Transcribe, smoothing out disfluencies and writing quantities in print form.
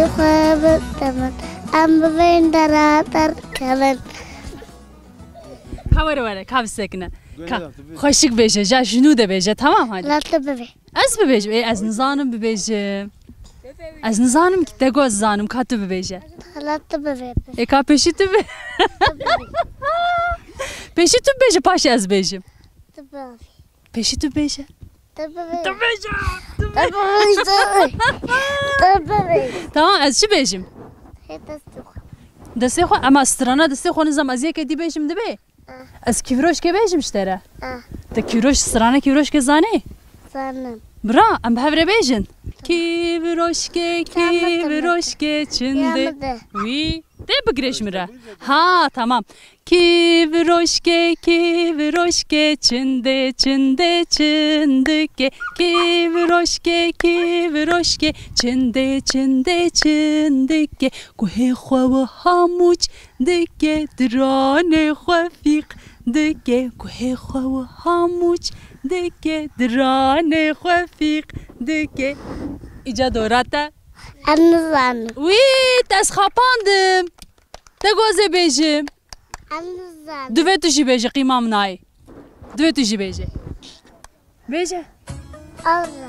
دخواه بتمن ام ببین دراتر کلن Kavara vara kav sekine. Hoşik beje, ja şunu da beje tamam hadi. لطه ببین Az bebeje, az nizanım bebeje. Az nizanım ki tego az zanım katı bebeje. لطه ببین Ka peşi tu be. Peşi tu beje paş az bejim. تببین Peşi tu beje. تببین Tu beje. تببین Tamam az şu bejim. هیتستو Deste xo ama strana deste xo nizam az yek di bejim de be. Az kivroş ke bejim iştere. Te kivroş strana kivroş ke zane. زنم Bra am havre bejin. Kivroşke kivroşke çinde. یامده Oui. De bigreş mira. Ha tamam. Kivroşke kivroşke çinde çinde çindike. Kivroşke kivroşke çinde çinde çindike. Kuhe xwa hamuç dike drane xafik dike. Kuhe xwa hamuç dike drane xafik dike. İca dorata. انا زنم Oui, tas xapandım. Te goze bejim. انا زنم Düve tuşi beje qimam nay. Düve tuşi beje. Beje. الله